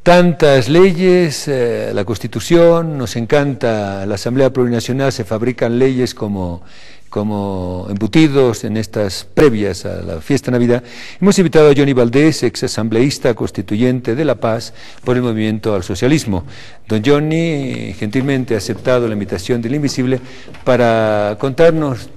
Tantas leyes, la Constitución, nos encanta la Asamblea Plurinacional, se fabrican leyes como embutidos en estas previas a la fiesta de Navidad. Hemos invitado a Johnny Valdés, ex asambleísta constituyente de La Paz por el Movimiento al Socialismo. Don Johnny gentilmente ha aceptado la invitación del Invisible para contarnos.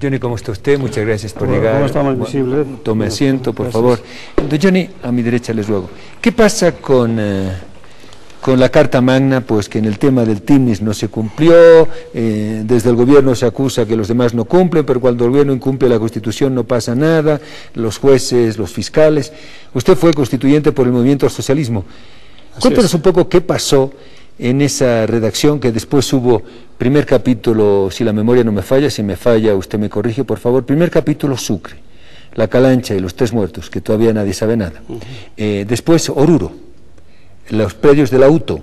Johnny, ¿cómo está usted? Muchas gracias por llegar. ¿Cómo está, Invisible? Tome asiento, por favor. Don Johnny, a mi derecha les ruego. ¿Qué pasa con la Carta Magna? Pues que en el tema del TIMNIS no se cumplió, desde el gobierno se acusa que los demás no cumplen, pero cuando el gobierno incumple la Constitución no pasa nada, los jueces, los fiscales. Usted fue constituyente por el Movimiento al Socialismo. Cuéntanos un poco qué pasó en esa redacción, que después hubo primer capítulo, si la memoria no me falla, si me falla usted me corrige por favor, primer capítulo Sucre, la Calancha y los 3 muertos, que todavía nadie sabe nada. Después Oruro, los predios de la UTO,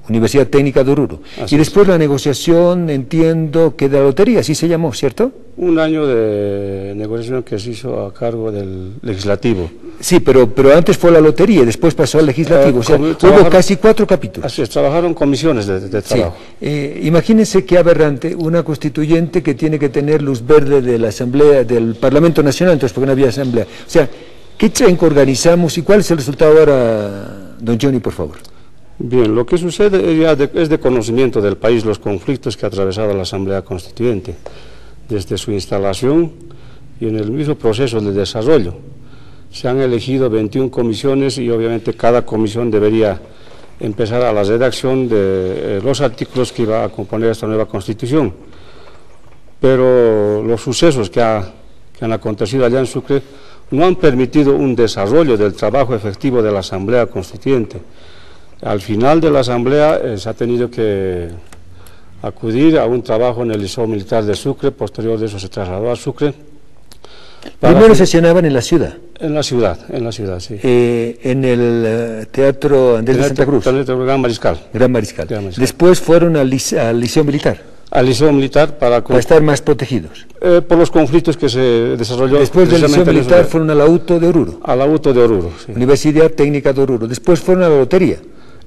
Universidad Técnica de Oruro. Y después la negociación, entiendo que de la lotería, así se llamó, ¿cierto? Un año de negociación que se hizo a cargo del legislativo. Sí, pero antes fue la lotería y después pasó al legislativo, o sea, hubo casi 4 capítulos. Así es, trabajaron comisiones de trabajo. Sí. Imagínense qué aberrante, una constituyente que tiene que tener luz verde de la Asamblea, del Parlamento Nacional, entonces porque no había Asamblea. O sea, ¿qué trenco organizamos y cuál es el resultado ahora, don Johnny, por favor? Bien, lo que sucede ya es de conocimiento del país los conflictos que ha atravesado la Asamblea Constituyente, desde su instalación y en el mismo proceso de desarrollo. Se han elegido 21 comisiones y obviamente cada comisión debería empezar a la redacción de los artículos que iba a componer esta nueva Constitución. Pero los sucesos que han acontecido allá en Sucre no han permitido un desarrollo del trabajo efectivo de la Asamblea Constituyente. Al final de la Asamblea se ha tenido que acudir a un trabajo en el Liceo Militar de Sucre, posterior de eso se trasladó a Sucre. Primero sesionaban en la ciudad. En la ciudad, sí. En el Teatro Andrés de Santa Cruz. Gran Mariscal. Gran Mariscal. Después fueron al Liceo Militar. Al Liceo Militar para estar más protegidos. Por los conflictos que se desarrolló. Después del Liceo Militar fueron a la UTO de Oruro. A la UTO de Oruro, sí. Universidad Técnica de Oruro. Después fueron a la lotería.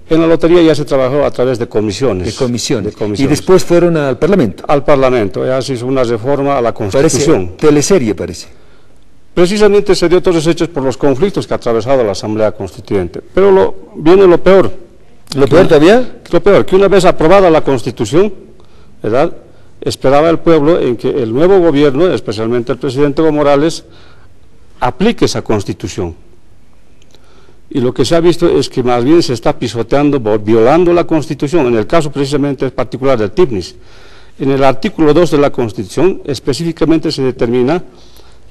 En la lotería ya se trabajó a través de comisiones. De comisiones. Y después fueron al Parlamento. Al Parlamento, ya se hizo una reforma a la Constitución. Teleserie parece. Precisamente se dio todos esos hechos por los conflictos que ha atravesado la Asamblea Constituyente. Pero viene lo peor. ¿Lo peor todavía? Lo peor, que una vez aprobada la Constitución, ¿verdad?, esperaba el pueblo en que el nuevo gobierno, especialmente el presidente Evo Morales, aplique esa Constitución. Y lo que se ha visto es que más bien se está pisoteando, violando la Constitución, en el caso precisamente particular del TIMNIS. En el artículo 2 de la Constitución específicamente se determina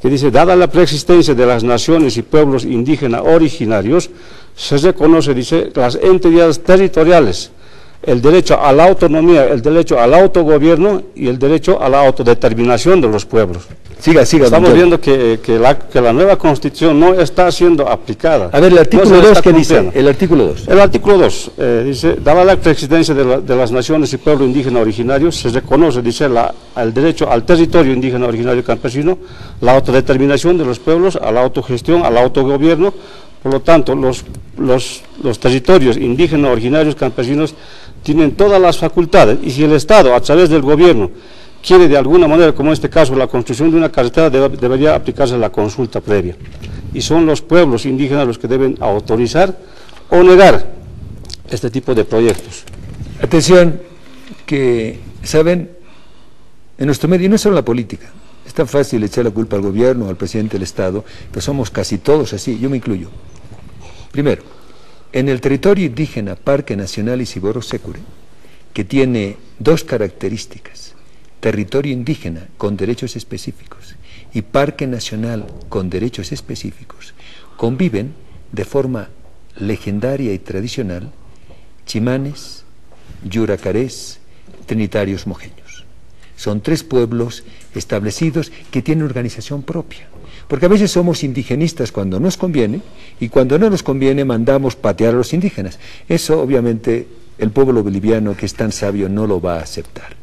que dice: dada la preexistencia de las naciones y pueblos indígenas originarios, se reconoce, dice, las entidades territoriales, el derecho a la autonomía, el derecho al autogobierno y el derecho a la autodeterminación de los pueblos. Siga. Estamos viendo que la nueva Constitución no está siendo aplicada. A ver, el artículo 2, ¿qué dice? El artículo 2. El artículo 2 dice: dada la preexistencia de las naciones y pueblos indígenas originarios, se reconoce, dice, el derecho al territorio indígena originario y campesino, la autodeterminación de los pueblos, a la autogestión, al autogobierno. Por lo tanto, los territorios indígenas originarios campesinos tienen todas las facultades, y si el Estado, a través del gobierno, quiere de alguna manera, como en este caso, la construcción de una carretera, debería aplicarse la consulta previa. Y son los pueblos indígenas los que deben autorizar o negar este tipo de proyectos. Atención, que, ¿saben? En nuestro medio, y no es solo la política, es tan fácil echar la culpa al gobierno, al presidente del Estado, pero somos casi todos así, yo me incluyo. Primero, en el territorio indígena Parque Nacional Isiboro Sécure, que tiene 2 características: territorio indígena con derechos específicos y parque nacional con derechos específicos, conviven de forma legendaria y tradicional chimanes, yuracarés, trinitarios mojeños. Son 3 pueblos establecidos que tienen organización propia. Porque a veces somos indigenistas cuando nos conviene, y cuando no nos conviene mandamos patear a los indígenas. Eso obviamente el pueblo boliviano, que es tan sabio, no lo va a aceptar.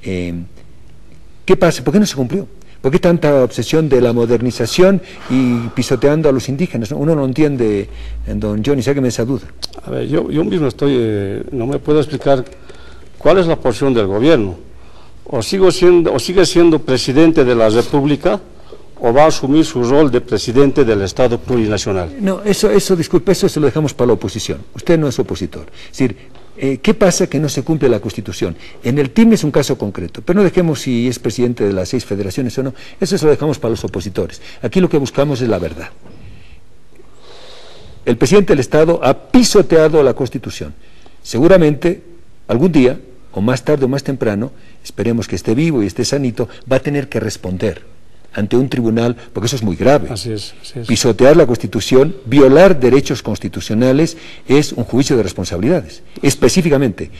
¿Qué pasa? ¿Por qué no se cumplió? ¿Por qué tanta obsesión de la modernización y pisoteando a los indígenas? Uno no entiende, don Johnny, sáqueme esa duda. A ver, yo mismo no me puedo explicar cuál es la posición del gobierno. O sigue siendo presidente de la República, o va a asumir su rol de presidente del Estado plurinacional. No, disculpe, eso se lo dejamos para la oposición. Usted no es opositor. Es decir, ¿qué pasa que no se cumple la Constitución? En el TIM es un caso concreto, pero no dejemos si es presidente de las 6 federaciones o no, eso se lo dejamos para los opositores. Aquí lo que buscamos es la verdad. El presidente del Estado ha pisoteado la Constitución. Seguramente, algún día, o más tarde o más temprano, esperemos que esté vivo y esté sanito, va a tener que responder ante un tribunal, porque eso es muy grave. Así es. Pisotear la Constitución, violar derechos constitucionales, es un juicio de responsabilidades. Específicamente,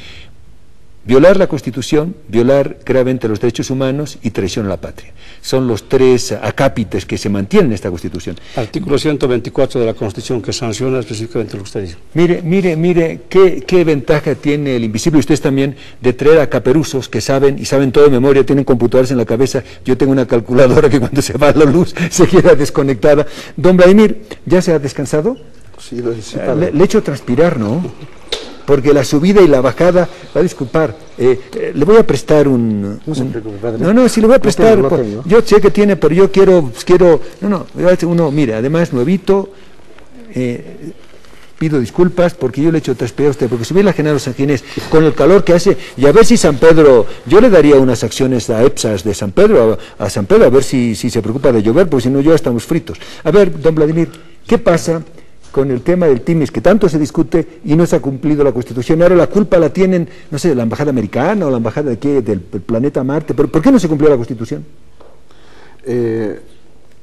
violar la Constitución, violar gravemente los derechos humanos y traición a la patria. Son los 3 acápites que se mantienen en esta Constitución. Artículo 124 de la Constitución, que sanciona específicamente lo que usted dice. Mire, qué ventaja tiene el invisible, ustedes también, de traer a caperuzos que saben, y saben todo de memoria, tienen computadores en la cabeza. Yo tengo una calculadora que cuando se va la luz se queda desconectada. Don Vladimir, ¿ya se ha descansado? Sí, le echo transpirar, ¿no? Porque la subida y la bajada, va a disculpar, le voy a prestar un... No se preocupe, padre. No, sí le voy a prestar, lo tengo. yo sé que tiene, pero yo quiero, uno, mire, además nuevito, pido disculpas porque yo le echo transpirar a usted, porque si ve la Genaro San Ginés, con el calor que hace, y a ver si San Pedro, yo le daría unas acciones a EPSAS de San Pedro, a San Pedro, a ver si se preocupa de llover, porque si no ya estamos fritos. A ver, don Vladimir, ¿qué pasa con el tema del TIMIS, que tanto se discute y no se ha cumplido la Constitución? Ahora la culpa la tienen, no sé, la Embajada Americana o la Embajada de aquí, del planeta Marte. ¿Por qué no se cumplió la Constitución?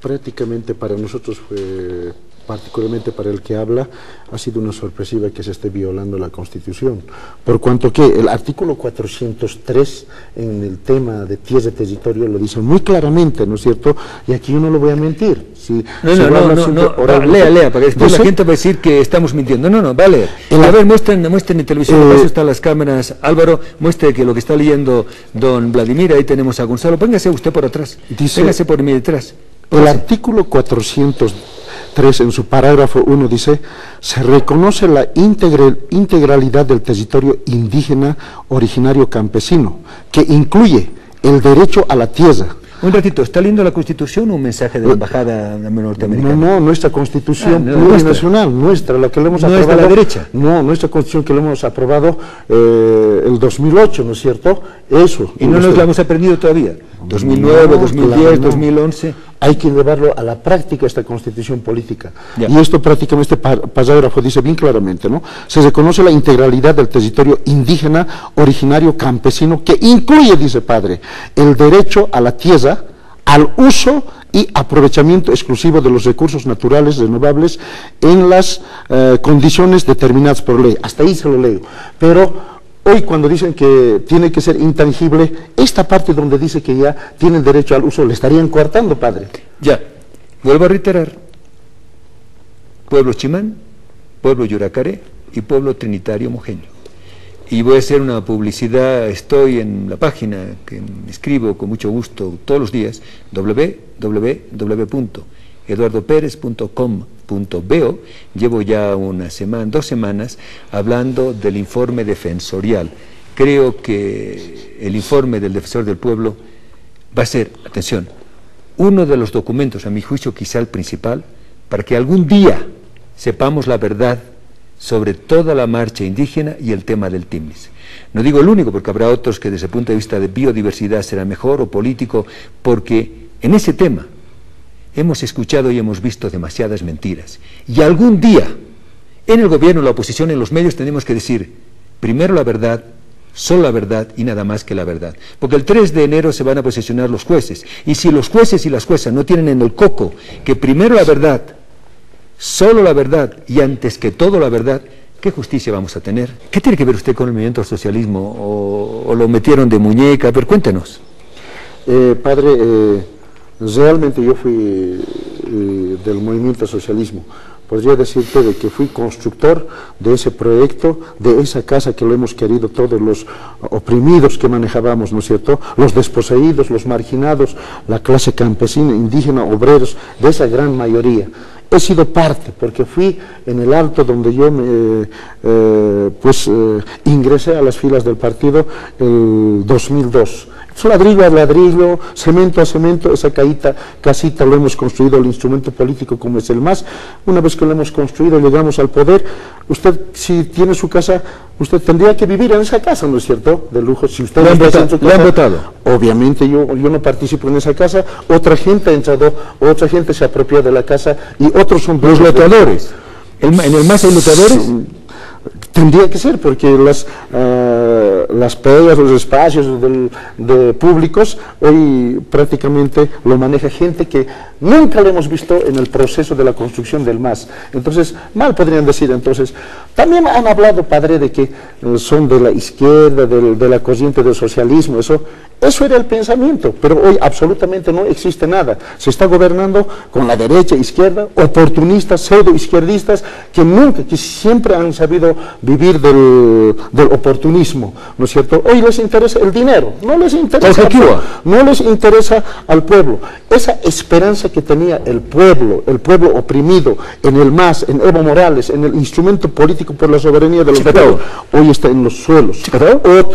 Prácticamente para nosotros fue, particularmente para el que habla, ha sido una sorpresiva que se esté violando la Constitución, por cuanto que el artículo 403 en el tema de tierra y territorio lo dice muy claramente, ¿no es cierto? Y aquí yo no lo voy a mentir. No, lea, para que después la gente va a decir que estamos mintiendo. No, va a leer. A ver, muestren en televisión, para eso están las cámaras. Álvaro, muestre que lo que está leyendo don Vladimir, ahí tenemos a Gonzalo. Póngase usted por atrás, véngase por mí detrás. El artículo 403 en su parágrafo 1 dice: se reconoce la integralidad del territorio indígena originario campesino, que incluye el derecho a la tierra. Un ratito, ¿está leyendo la Constitución o un mensaje de la Embajada norteamericana? No, nuestra Constitución plurinacional, nuestra, la que le hemos aprobado. ¿No es de la derecha? No, nuestra Constitución que le hemos aprobado el 2008, ¿no es cierto? Eso. ¿Y no nos la hemos aprendido todavía? 2009, 2010, 2011... Hay que llevarlo a la práctica, esta Constitución política. Ya. Y esto prácticamente, este parágrafo dice bien claramente, ¿no? Se reconoce la integralidad del territorio indígena originario campesino, que incluye, dice padre, el derecho a la tierra, al uso y aprovechamiento exclusivo de los recursos naturales renovables en las condiciones determinadas por ley. Hasta ahí se lo leo. Pero hoy, cuando dicen que tiene que ser intangible, esta parte donde dice que ya tienen derecho al uso, le estarían coartando, padre. Ya, vuelvo a reiterar: pueblo Chimán, pueblo Yuracaré y pueblo Trinitario Mojeño. Y voy a hacer una publicidad, estoy en la página que me escribo con mucho gusto todos los días, www.eduardoperez.com.bo. Llevo ya 2 semanas hablando del informe defensorial. Creo que el informe del defensor del pueblo va a ser, atención, uno de los documentos, a mi juicio quizá el principal, para que algún día sepamos la verdad sobre toda la marcha indígena y el tema del TIMIS. No digo el único, porque habrá otros que desde el punto de vista de biodiversidad será mejor, o político, porque en ese tema hemos escuchado y hemos visto demasiadas mentiras. Y algún día, en el gobierno, en la oposición, en los medios, tenemos que decir primero la verdad, solo la verdad y nada más que la verdad. Porque el 3 de enero se van a posesionar los jueces. Y si los jueces y las juezas no tienen en el coco que primero la verdad, solo la verdad y antes que todo la verdad, ¿qué justicia vamos a tener? ¿Qué tiene que ver usted con el movimiento al socialismo? ¿O lo metieron de muñeca? A ver, cuéntenos. Padre, realmente yo fui del movimiento al socialismo, podría decirte de que fui constructor de ese proyecto, de esa casa que lo hemos querido todos los oprimidos que manejábamos, ¿no es cierto?, los desposeídos, los marginados, la clase campesina, indígena, obreros, de esa gran mayoría. He sido parte, porque fui en el Alto donde yo ingresé a las filas del partido el 2002. Ladrillo a ladrillo, cemento a cemento, esa casita lo hemos construido, el instrumento político como es el MAS. Una vez que lo hemos construido, llegamos al poder. Usted, si tiene su casa, usted tendría que vivir en esa casa, ¿no es cierto?, de lujo. Si usted ¿Lo han votado? Obviamente yo no participo en esa casa, otra gente ha entrado, otra gente se apropió de la casa y otros son... Los loteadores. ¿En el MAS hay loteadores? Tendría que ser, porque las pegas, los espacios públicos, hoy prácticamente lo maneja gente que nunca lo hemos visto en el proceso de la construcción del MAS. Entonces, mal podrían decir. Entonces, también han hablado, padre, de que son de la izquierda, de la corriente del socialismo, eso era el pensamiento, pero hoy absolutamente no existe nada. Se está gobernando con la derecha, izquierda, oportunistas, pseudo-izquierdistas, que siempre han sabido vivir del oportunismo, ¿no es cierto? Hoy les interesa el dinero, no les interesa al pueblo. Esa esperanza que tenía el pueblo oprimido en el MAS, en Evo Morales, en el instrumento político por la soberanía de los pueblos, hoy está en los suelos.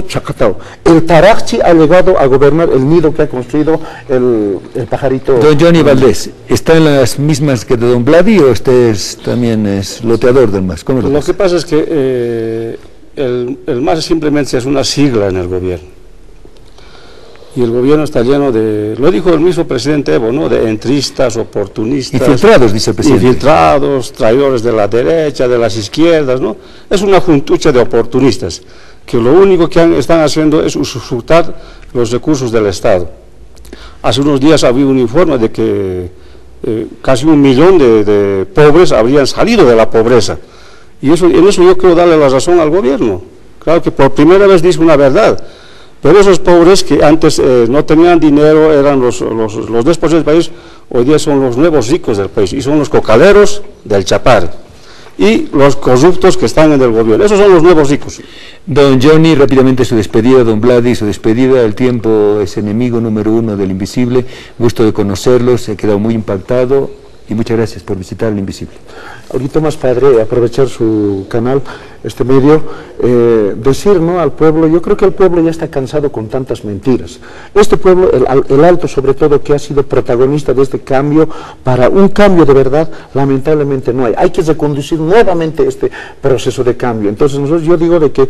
Chacatao. El Tarachi ha llegado a gobernar el nido que ha construido el pajarito. Don Johnny Valdés, ¿está en las mismas que de don Vladi o usted también es loteador del MAS? ¿Cómo lo que pasa es que el MAS simplemente es una sigla en el gobierno. Y el gobierno está lleno de, lo dijo el mismo presidente Evo, ¿no?, de entristas, oportunistas. Infiltrados, dice el presidente. Infiltrados, traidores de la derecha, de las izquierdas, ¿no? Es una juntucha de oportunistas, que lo único que están haciendo es usurpar los recursos del Estado. Hace unos días había un informe de que casi 1 millón de pobres habrían salido de la pobreza. Y en eso yo quiero darle la razón al gobierno. Claro que por primera vez dice una verdad. Pero esos pobres que antes no tenían dinero, eran los desposeídos del país, hoy día son los nuevos ricos del país, y son los cocaleros del Chapar, y los corruptos que están en el gobierno. Esos son los nuevos ricos. Don Johnny, rápidamente su despedida, don Vladi, su despedida. El tiempo es enemigo número 1 del invisible. Gusto de conocerlos, he quedado muy impactado y muchas gracias por visitar el invisible. Ahorita más, padre, aprovechar su canal, este medio, decir, ¿no?, al pueblo, yo creo que el pueblo ya está cansado con tantas mentiras. Este pueblo, el Alto sobre todo, que ha sido protagonista de este cambio, para un cambio de verdad, lamentablemente no hay. Hay que reconducir nuevamente este proceso de cambio. Entonces yo digo de que,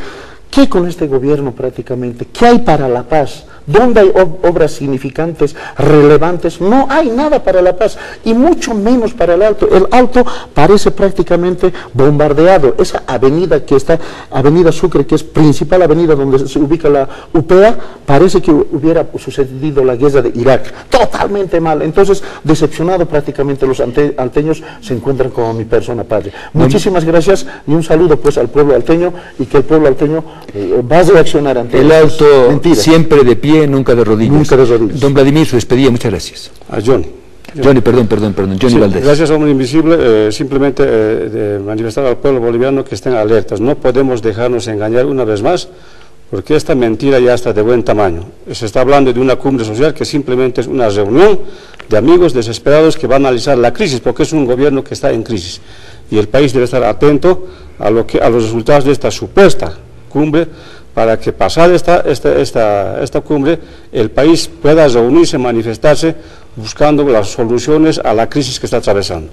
¿qué con este gobierno prácticamente? ¿Qué hay para la paz? ¿Dónde hay obras significantes, relevantes? No hay nada para la paz, y mucho menos para el Alto. El Alto parece prácticamente bombardeado. Esa avenida que está, Avenida Sucre, que es principal avenida donde se ubica la UPEA, parece que hubiera sucedido la guerra de Irak. Totalmente mal. Entonces, decepcionado prácticamente, los alteños se encuentran como mi persona, padre. Muchísimas gracias y un saludo pues al pueblo alteño, y que el pueblo alteño va a reaccionar ante el Alto siempre de pie, nunca de rodillas. Nunca de rodillas. Don Vladimir, su despedida, muchas gracias. A Johnny. Perdón, Johnny sí, Valdés. Gracias, Hombre Invisible, simplemente de manifestar al pueblo boliviano que estén alertas. No podemos dejarnos engañar una vez más, porque esta mentira ya está de buen tamaño. Se está hablando de una cumbre social que simplemente es una reunión de amigos desesperados que van a analizar la crisis, porque es un gobierno que está en crisis. Y el país debe estar atento a los resultados de esta supuesta cumbre, para que pasada esta cumbre el país pueda reunirse, manifestarse, buscando las soluciones a la crisis que está atravesando.